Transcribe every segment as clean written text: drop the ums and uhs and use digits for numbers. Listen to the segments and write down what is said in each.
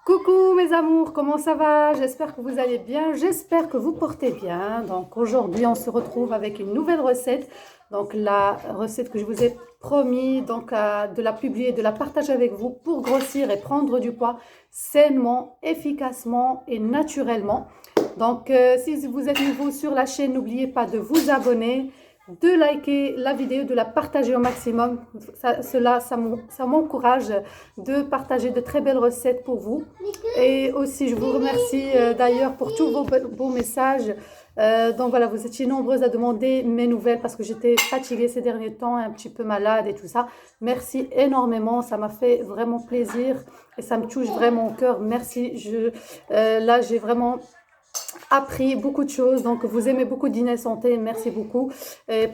Coucou mes amours, comment ça va? J'espère que vous allez bien, j'espère que vous portez bien. Donc aujourd'hui, on se retrouve avec une nouvelle recette. Donc la recette que je vous ai promis de la publier, de la partager avec vous pour grossir et prendre du poids sainement, efficacement et naturellement. Donc si vous êtes nouveau sur la chaîne, n'oubliez pas de vous abonner, de liker la vidéo, de la partager au maximum. Ça m'encourage de partager de très belles recettes pour vous. Et aussi, je vous remercie d'ailleurs pour tous vos beaux messages. Donc voilà, vous étiez nombreuses à demander mes nouvelles parce que j'étais fatiguée ces derniers temps, un petit peu malade et tout ça. Merci énormément, ça m'a fait vraiment plaisir et ça me touche vraiment au cœur. Merci. Là, j'ai vraiment appris beaucoup de choses. Donc, vous aimez beaucoup Dîner Santé. Merci beaucoup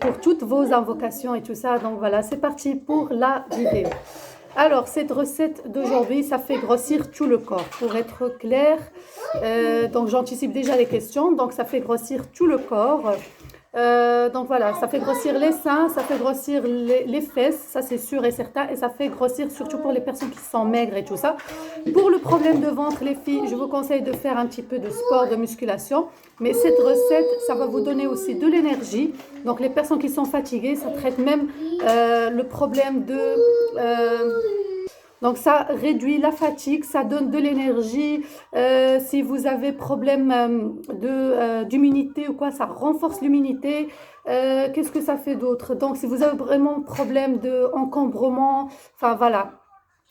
pour toutes vos invocations et tout ça. Donc voilà, c'est parti pour la vidéo. Alors, cette recette d'aujourd'hui, ça fait grossir tout le corps. Pour être clair, donc j'anticipe déjà les questions. Donc, ça fait grossir tout le corps. Donc voilà, ça fait grossir les seins, ça fait grossir les fesses, ça c'est sûr et certain. Et ça fait grossir surtout pour les personnes qui sont maigres et tout ça. Pour le problème de ventre, les filles, je vous conseille de faire un petit peu de sport, de musculation. Mais cette recette, ça va vous donner aussi de l'énergie. Donc les personnes qui sont fatiguées, ça traite même le problème de... donc ça réduit la fatigue, ça donne de l'énergie. Si vous avez problème d'immunité ou quoi, ça renforce l'immunité. Qu'est-ce que ça fait d'autre? Donc si vous avez vraiment problème d'encombrement, enfin voilà,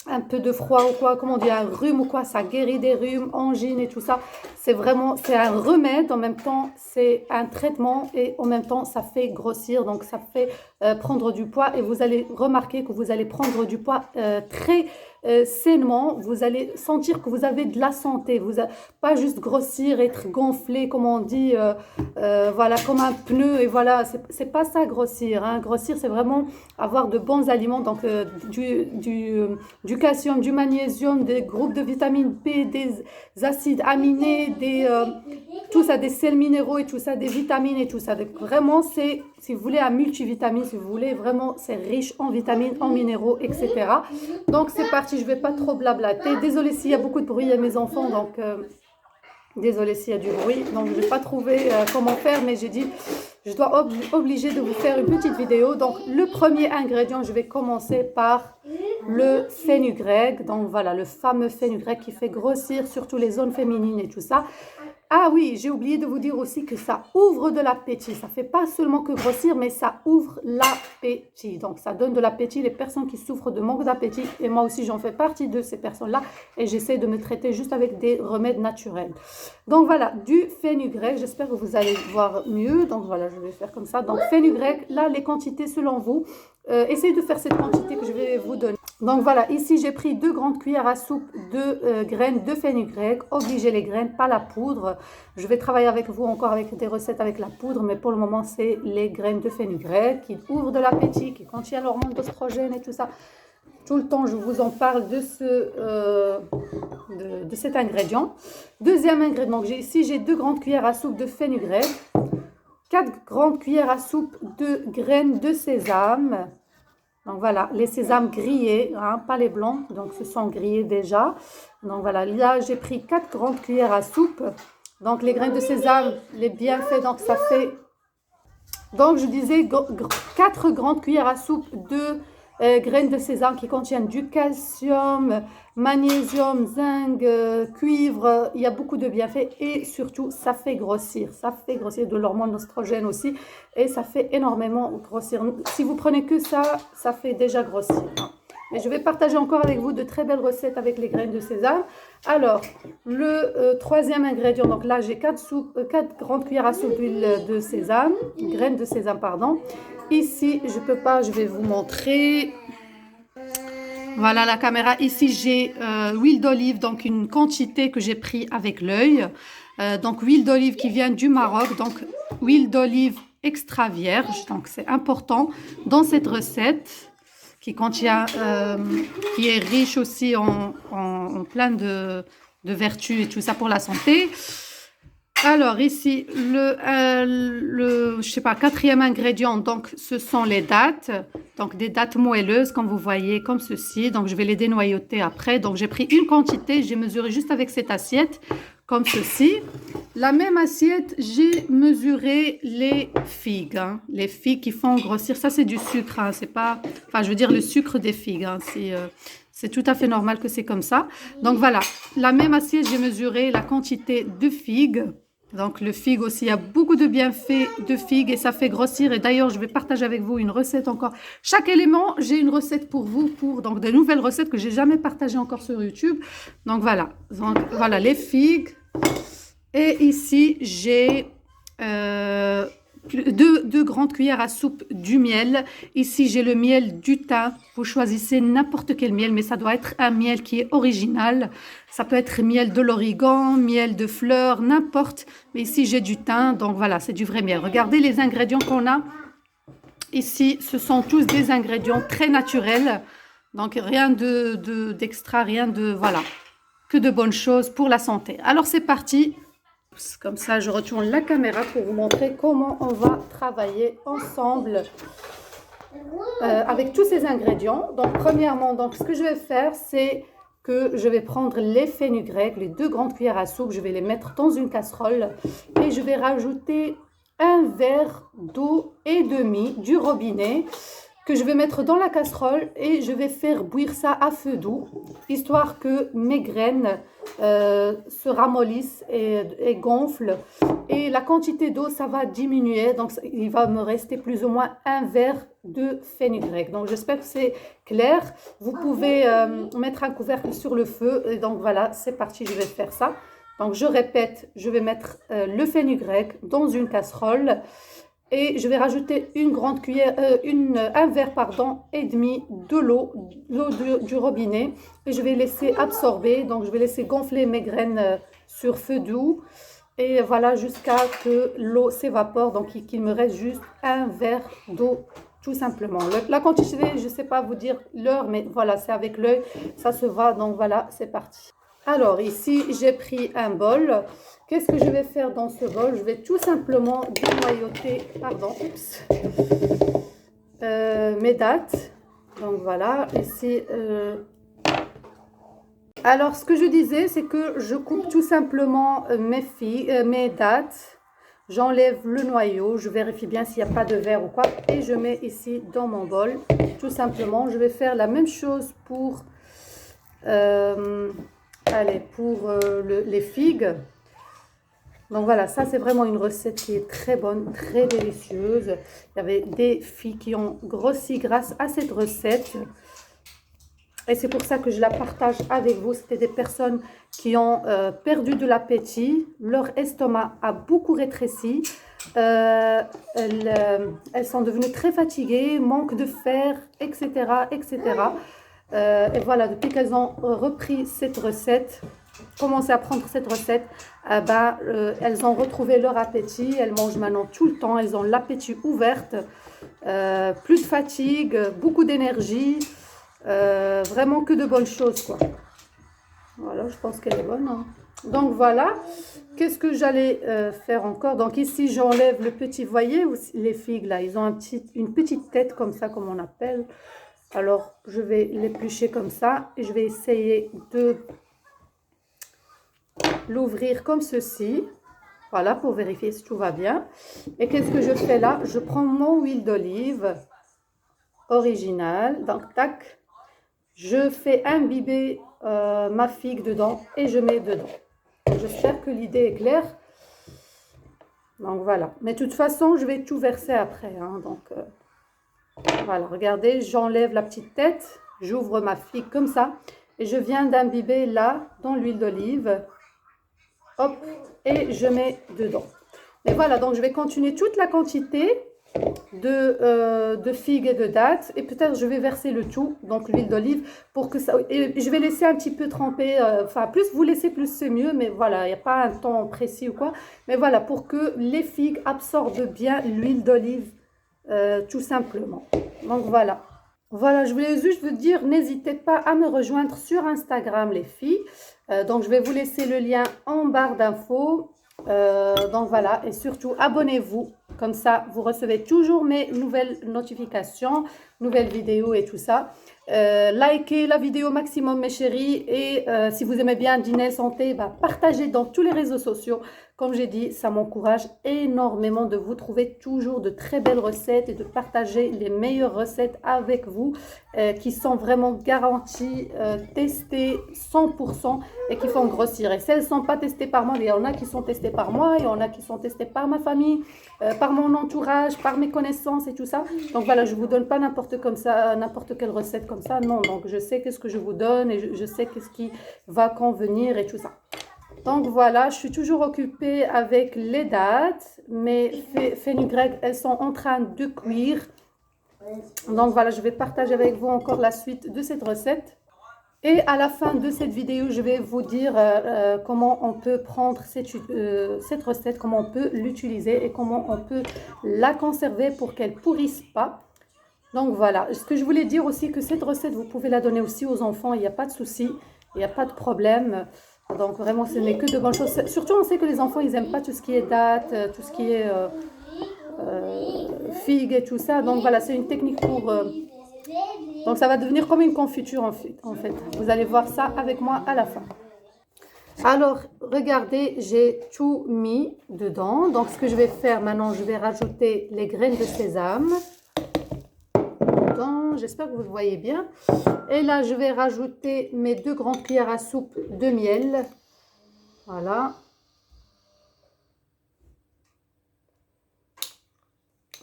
un peu de froid ou quoi, comment on dit, un rhume ou quoi, ça guérit des rhumes, angines et tout ça. C'est un remède, en même temps, c'est un traitement et en même temps, ça fait grossir, donc ça fait prendre du poids et vous allez remarquer que vous allez prendre du poids très sainement. Vous allez sentir que vous avez de la santé, pas juste grossir, être gonflé, comme on dit, voilà, comme un pneu et voilà, c'est pas ça grossir, hein. Grossir, c'est vraiment avoir de bons aliments, donc du calcium, du magnésium, des groupes de vitamine B, des acides aminés, tout ça, des sels minéraux et tout ça, des vitamines et tout ça. Donc vraiment, c'est, si vous voulez, un multivitamine, si vous voulez, vraiment, c'est riche en vitamines, en minéraux, etc. Donc c'est parti, je ne vais pas trop blablater. Désolée s'il y a beaucoup de bruit, il y a mes enfants, donc désolée s'il y a du bruit. Donc je n'ai pas trouvé comment faire, mais j'ai dit, je dois obliger de vous faire une petite vidéo. Donc le premier ingrédient, je vais commencer par le fenugrec. Donc voilà, le fameux fenugrec qui fait grossir surtout les zones féminines et tout ça. Ah oui, j'ai oublié de vous dire aussi que ça ouvre de l'appétit. Ça ne fait pas seulement que grossir, mais ça ouvre l'appétit. Donc, ça donne de l'appétit les personnes qui souffrent de manque d'appétit. Et moi aussi, j'en fais partie de ces personnes-là. Et j'essaie de me traiter juste avec des remèdes naturels. Donc, voilà, du fenugrec. J'espère que vous allez voir mieux. Donc, voilà, je vais faire comme ça. Donc, fenugrec, là, les quantités selon vous. Essayez de faire cette quantité que je vais vous donner. Donc voilà, ici j'ai pris 2 grandes cuillères à soupe de graines de fenugrec. Obligez les graines, pas la poudre. Je vais travailler avec vous encore avec des recettes avec la poudre, mais pour le moment c'est les graines de fenugrec qui ouvrent de l'appétit, qui contiennent l'hormone d'oestrogène et tout ça. Tout le temps je vous en parle de cet ingrédient. Deuxième ingrédient, donc ici j'ai 2 grandes cuillères à soupe de fenugrec, 4 grandes cuillères à soupe de graines de sésame. Donc voilà, les sésames grillés, hein, pas les blancs, donc ce sont grillés déjà. Donc voilà, là j'ai pris 4 grandes cuillères à soupe. Donc les graines de sésame, les bienfaits, donc ça fait... Donc je disais 4 grandes cuillères à soupe de graines de sésame qui contiennent du calcium, magnésium, zinc, cuivre. Il y a beaucoup de bienfaits et surtout ça fait grossir de l'hormone d'oestrogène aussi et ça fait énormément grossir. Si vous prenez que ça, ça fait déjà grossir. Mais je vais partager encore avec vous de très belles recettes avec les graines de sésame. Alors, le troisième ingrédient, donc là j'ai 4 grandes cuillères à soupe d'huile de sésame, graines de sésame, pardon. Ici, je peux pas, je vais vous montrer. Voilà la caméra. Ici, j'ai huile d'olive, donc une quantité que j'ai pris avec l'œil. Donc, huile d'olive qui vient du Maroc. Donc, huile d'olive extra vierge. Donc, c'est important dans cette recette qui contient, qui est riche aussi en plein de vertus et tout ça pour la santé. Alors ici, je sais pas, quatrième ingrédient, donc ce sont les dattes. Donc des dattes moelleuses, comme vous voyez, comme ceci. Donc je vais les dénoyauter après. Donc j'ai pris une quantité, j'ai mesuré juste avec cette assiette, comme ceci. La même assiette, j'ai mesuré les figues. Hein. Les figues qui font grossir, ça c'est du sucre, hein, c'est pas... Enfin, je veux dire le sucre des figues, hein, c'est tout à fait normal que c'est comme ça. Donc voilà, la même assiette, j'ai mesuré la quantité de figues. Donc le figue aussi, il y a beaucoup de bienfaits de figues et ça fait grossir. Et d'ailleurs, je vais partager avec vous une recette encore. Chaque élément, j'ai une recette pour vous, donc de nouvelles recettes que j'ai jamais partagées encore sur YouTube. Donc voilà les figues. Et ici, j'ai deux grandes cuillères à soupe du miel. Ici, j'ai le miel du thym. Vous choisissez n'importe quel miel, mais ça doit être un miel qui est original. Ça peut être miel de l'origan, miel de fleurs, n'importe. Mais ici, j'ai du thym, donc voilà, c'est du vrai miel. Regardez les ingrédients qu'on a. Ici, ce sont tous des ingrédients très naturels. Donc, rien d'extra, rien de... Voilà, que de bonnes choses pour la santé. Alors, c'est parti. Comme ça, je retourne la caméra pour vous montrer comment on va travailler ensemble avec tous ces ingrédients. Donc, premièrement, ce que je vais faire, c'est que je vais prendre les fenugrec, les 2 grandes cuillères à soupe, je vais les mettre dans une casserole et je vais rajouter un verre d'eau et demi du robinet que je vais mettre dans la casserole et je vais faire bouillir ça à feu doux, histoire que mes graines se ramollissent et gonflent. Et la quantité d'eau, ça va diminuer, donc il va me rester plus ou moins un verre de fenugrec. Donc j'espère que c'est clair. Vous pouvez mettre un couvercle sur le feu. Et donc voilà, c'est parti, je vais faire ça. Donc je répète, je vais mettre le fenugrec dans une casserole. Et je vais rajouter une grande cuillère, un verre et demi de l'eau du robinet. Et je vais laisser absorber, donc je vais laisser gonfler mes graines sur feu doux. Et voilà, jusqu'à que l'eau s'évapore, donc qu'il me reste juste un verre d'eau, tout simplement. La quantité, je ne sais pas vous dire l'heure, mais voilà, c'est avec l'œil, ça se voit. Donc voilà, c'est parti. Alors ici, j'ai pris un bol. Qu'est-ce que je vais faire dans ce bol? Je vais tout simplement dénoyauter, mes dattes. Donc voilà, ici. Alors, ce que je disais, c'est que je coupe tout simplement mes dattes. J'enlève le noyau, je vérifie bien s'il n'y a pas de verre ou quoi. Et je mets ici dans mon bol. Tout simplement, je vais faire la même chose pour... les figues. Donc voilà, ça c'est vraiment une recette qui est très bonne, très délicieuse. Il y avait des filles qui ont grossi grâce à cette recette. Et c'est pour ça que je la partage avec vous. C'était des personnes qui ont perdu de l'appétit. Leur estomac a beaucoup rétréci. Elles sont devenues très fatiguées, manque de fer, etc. etc. Et voilà, depuis qu'elles ont repris cette recette, commencé à prendre cette recette, elles ont retrouvé leur appétit. Elles mangent maintenant tout le temps. Elles ont l'appétit ouvert, plus de fatigue, beaucoup d'énergie. Vraiment que de bonnes choses, quoi. Voilà, je pense qu'elle est bonne, hein. Donc voilà, qu'est-ce que j'allais faire encore? Donc ici, j'enlève le petit, vous voyez, les figues là, ils ont une petite tête comme ça, comme on appelle. Alors, je vais l'éplucher comme ça et je vais essayer de l'ouvrir comme ceci. Voilà, pour vérifier si tout va bien. Et qu'est-ce que je fais là? Je prends mon huile d'olive originale. Donc, tac. Je fais imbiber ma figue dedans et je mets dedans. J'espère que l'idée est claire. Donc, voilà. Mais de toute façon, je vais tout verser après, hein. Donc, voilà, regardez, j'enlève la petite tête, j'ouvre ma figue comme ça et je viens d'imbiber là dans l'huile d'olive. Hop, et je mets dedans. Et voilà, donc je vais continuer toute la quantité de figues et de dattes et peut-être je vais verser le tout, donc l'huile d'olive, pour que ça... Et je vais laisser un petit peu tremper, enfin plus vous laissez, plus c'est mieux, mais voilà, il n'y a pas un temps précis ou quoi. Mais voilà, pour que les figues absorbent bien l'huile d'olive. Tout simplement. Donc voilà. Voilà, je voulais juste vous dire, n'hésitez pas à me rejoindre sur Instagram, les filles. Donc je vais vous laisser le lien en barre d'infos. Donc voilà, et surtout abonnez-vous, comme ça vous recevez toujours mes nouvelles notifications, nouvelles vidéos et tout ça. Likez la vidéo maximum mes chéris, et si vous aimez bien dîner santé, bah, partagez dans tous les réseaux sociaux. Comme j'ai dit, ça m'encourage énormément de vous trouver toujours de très belles recettes et de partager les meilleures recettes avec vous, qui sont vraiment garanties, testées 100% et qui font grossir. Et si elles ne sont pas testées par moi, il y en a qui sont testées par moi, il y en a qui sont testées par ma famille, par mon entourage, par mes connaissances et tout ça. Donc voilà, je ne vous donne pas n'importe quelle recette comme ça, non. Donc je sais qu'est-ce que je vous donne et je sais qu'est-ce qui va convenir et tout ça. Donc voilà, je suis toujours occupée avec les dattes. Mes fenugrec, elles sont en train de cuire. Donc voilà, je vais partager avec vous encore la suite de cette recette. Et à la fin de cette vidéo, je vais vous dire comment on peut prendre cette recette, comment on peut l'utiliser et comment on peut la conserver pour qu'elle ne pourrisse pas. Donc voilà, ce que je voulais dire aussi, que cette recette, vous pouvez la donner aussi aux enfants, il n'y a pas de souci, il n'y a pas de problème. Donc vraiment, ce n'est que de bonnes choses. Surtout, on sait que les enfants, ils n'aiment pas tout ce qui est date, tout ce qui est figues et tout ça. Donc voilà, c'est une technique pour... Donc ça va devenir comme une confiture en fait. Vous allez voir ça avec moi à la fin. Alors, regardez, j'ai tout mis dedans. Donc ce que je vais faire maintenant, je vais rajouter les graines de sésame. J'espère que vous le voyez bien. Et là, je vais rajouter mes 2 grandes cuillères à soupe de miel. Voilà.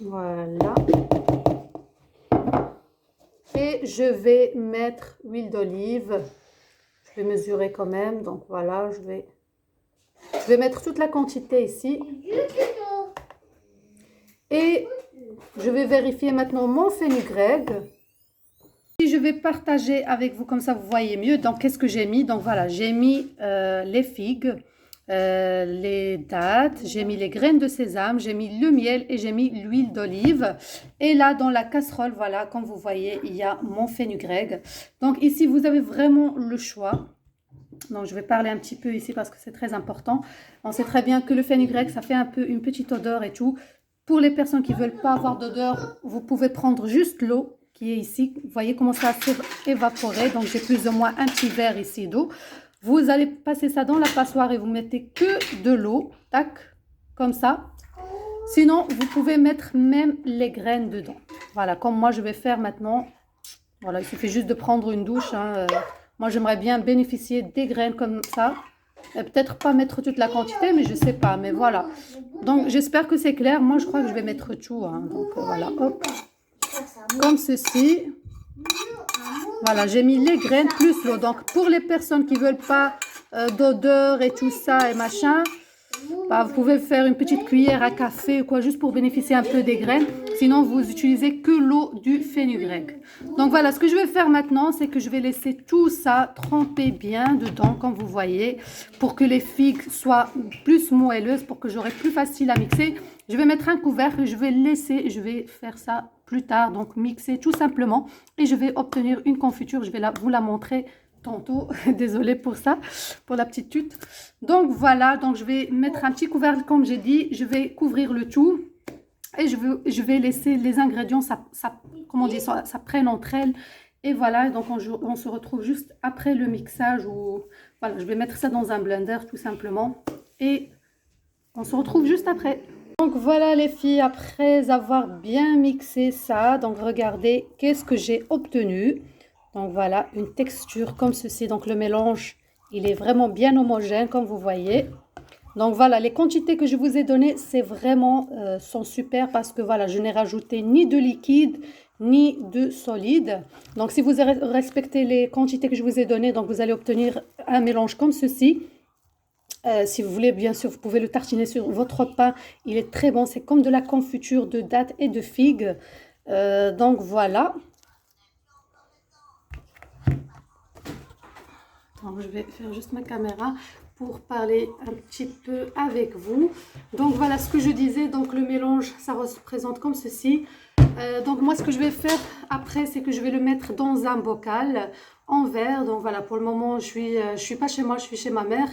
Voilà. Et je vais mettre l'huile d'olive. Je vais mesurer quand même. Donc voilà, je vais mettre toute la quantité ici. Et je vais vérifier maintenant mon fenugrec. Je vais partager avec vous, comme ça vous voyez mieux. Donc qu'est-ce que j'ai mis? Donc voilà, j'ai mis les figues, les dattes, j'ai mis les graines de sésame, j'ai mis le miel et j'ai mis l'huile d'olive. Et là dans la casserole, voilà, comme vous voyez, il y a mon fenugrec. Donc ici vous avez vraiment le choix. Donc je vais parler un petit peu ici parce que c'est très important. On sait très bien que le fenugrec, ça fait un peu une petite odeur et tout. Pour les personnes qui ne veulent pas avoir d'odeur, vous pouvez prendre juste l'eau qui est ici. Vous voyez comment ça s'est évaporé. Donc j'ai plus ou moins un petit verre ici d'eau. Vous allez passer ça dans la passoire et vous mettez que de l'eau. Tac, comme ça. Sinon, vous pouvez mettre même les graines dedans. Voilà, comme moi je vais faire maintenant. Voilà, il suffit juste de prendre une douche. Moi j'aimerais bien bénéficier des graines comme ça. Peut-être pas mettre toute la quantité, mais je sais pas. Mais voilà. Donc j'espère que c'est clair. Moi je crois que je vais mettre tout. Donc voilà, hop. Comme ceci. Voilà, j'ai mis les graines plus l'eau. Donc pour les personnes qui veulent pas d'odeur et tout ça et machin, bah, vous pouvez faire une petite cuillère à café ou quoi, juste pour bénéficier un peu des graines. Sinon, vous utilisez que l'eau du fenugrec. Donc voilà, ce que je vais faire maintenant, c'est que je vais laisser tout ça tremper bien dedans, comme vous voyez, pour que les figues soient plus moelleuses, pour que j'aurai plus facile à mixer. Je vais mettre un couvercle, je vais laisser, je vais faire ça plus tard, donc mixer tout simplement. Et je vais obtenir une confiture, je vais vous la montrer tantôt. Désolée pour ça, pour la petite tute. Donc voilà, donc je vais mettre un petit couvercle comme j'ai dit, je vais couvrir le tout et je vais laisser les ingrédients, comment dire, ça prenne entre elles. Et voilà, donc on se retrouve juste après le mixage. Voilà, je vais mettre ça dans un blender tout simplement et on se retrouve juste après. Donc voilà les filles, après avoir bien mixé ça, donc regardez qu'est-ce que j'ai obtenu. Donc voilà, une texture comme ceci. Donc le mélange, il est vraiment bien homogène comme vous voyez. Donc voilà, les quantités que je vous ai données, c'est vraiment, sont super parce que voilà, je n'ai rajouté ni de liquide, ni de solide. Donc si vous respectez les quantités que je vous ai données, donc vous allez obtenir un mélange comme ceci. Si vous voulez, bien sûr, vous pouvez le tartiner sur votre pain. Il est très bon, c'est comme de la confiture de dattes et de figues. Donc voilà. Donc, je vais faire juste ma caméra pour parler un petit peu avec vous. Donc voilà ce que je disais, donc le mélange ça représente comme ceci. Donc moi ce que je vais faire après, c'est que je vais le mettre dans un bocal en verre. Donc voilà, pour le moment je suis pas chez moi, je suis chez ma mère.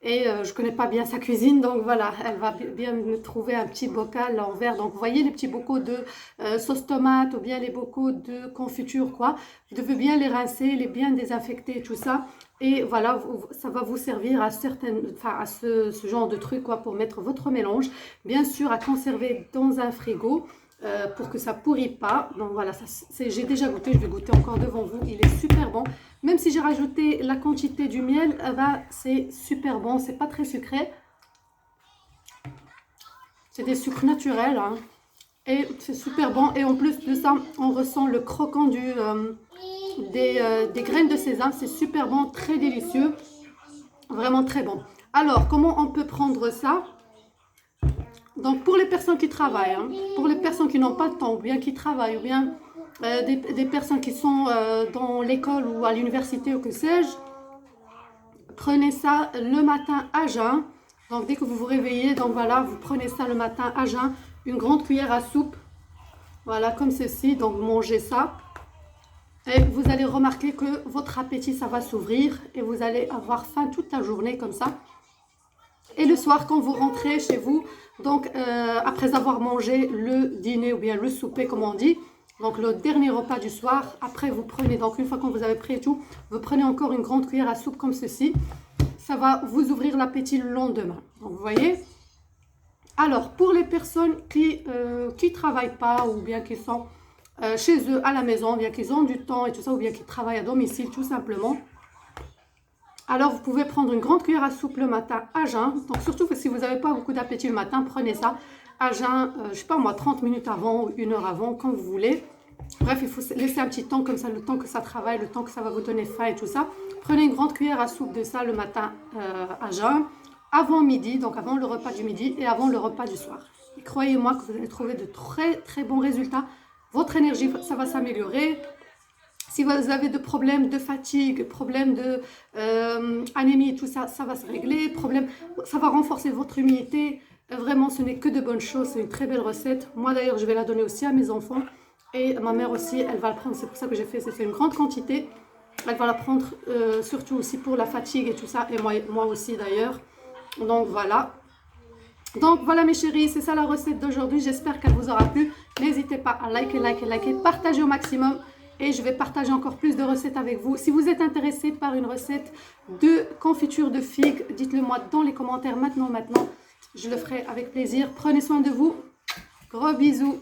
Et je connais pas bien sa cuisine, donc voilà, elle va bien me trouver un petit bocal en verre. Donc vous voyez les petits bocaux de sauce tomate ou bien les bocaux de confiture, quoi. Vous devez bien les rincer, les bien désinfecter, tout ça. Et voilà, ça va vous servir à à ce genre de truc, quoi, pour mettre votre mélange. Bien sûr, à conserver dans un frigo. Pour que ça pourrit pas. Donc voilà, j'ai déjà goûté, je vais goûter encore devant vous. Il est super bon. Même si j'ai rajouté la quantité du miel, c'est super bon. C'est pas très sucré. C'est des sucres naturels. Hein. Et c'est super bon. Et en plus de ça, on ressent le croquant des graines de sésame. C'est super bon, très délicieux. Vraiment très bon. Alors, comment on peut prendre ça? Donc pour les personnes qui travaillent, hein, pour les personnes qui n'ont pas le temps, ou bien qui travaillent, ou bien des personnes qui sont dans l'école ou à l'université ou que sais-je, prenez ça le matin à jeun. Donc dès que vous vous réveillez, donc voilà, vous prenez ça le matin à jeun, une grande cuillère à soupe, voilà comme ceci, donc mangez ça. Et vous allez remarquer que votre appétit, ça va s'ouvrir et vous allez avoir faim toute la journée comme ça. Et le soir, quand vous rentrez chez vous, donc après avoir mangé le dîner ou bien le souper, comme on dit, donc le dernier repas du soir, après vous prenez, donc une fois que vous avez pris et tout, vous prenez encore une grande cuillère à soupe comme ceci. Ça va vous ouvrir l'appétit le lendemain. Donc vous voyez. Alors pour les personnes qui travaillent pas ou bien qui sont chez eux à la maison, bien qu'ils ont du temps et tout ça, ou bien qui travaillent à domicile tout simplement. Alors, vous pouvez prendre une grande cuillère à soupe le matin à jeun. Donc, surtout que si vous n'avez pas beaucoup d'appétit le matin, prenez ça à jeun, je sais pas moi, 30 minutes avant ou 1 heure avant, quand vous voulez. Bref, il faut laisser un petit temps comme ça, le temps que ça travaille, le temps que ça va vous donner faim et tout ça. Prenez une grande cuillère à soupe de ça le matin à jeun, avant midi, donc avant le repas du midi et avant le repas du soir. Et croyez-moi que vous allez trouver de très très bons résultats. Votre énergie, ça va s'améliorer. Si vous avez des problèmes de fatigue, problèmes d'anémie et tout ça, ça va se régler. Ça va renforcer votre immunité. Vraiment, ce n'est que de bonnes choses. C'est une très belle recette. Moi, d'ailleurs, je vais la donner aussi à mes enfants. Et ma mère aussi, elle va le prendre. C'est pour ça que j'ai fait une grande quantité. Elle va la prendre surtout aussi pour la fatigue et tout ça. Et moi aussi, d'ailleurs. Donc, voilà. Donc, voilà, mes chéris. C'est ça la recette d'aujourd'hui. J'espère qu'elle vous aura plu. N'hésitez pas à liker, partager au maximum. Et je vais partager encore plus de recettes avec vous. Si vous êtes intéressé par une recette de confiture de figues, dites-le moi dans les commentaires maintenant. Je le ferai avec plaisir. Prenez soin de vous. Gros bisous.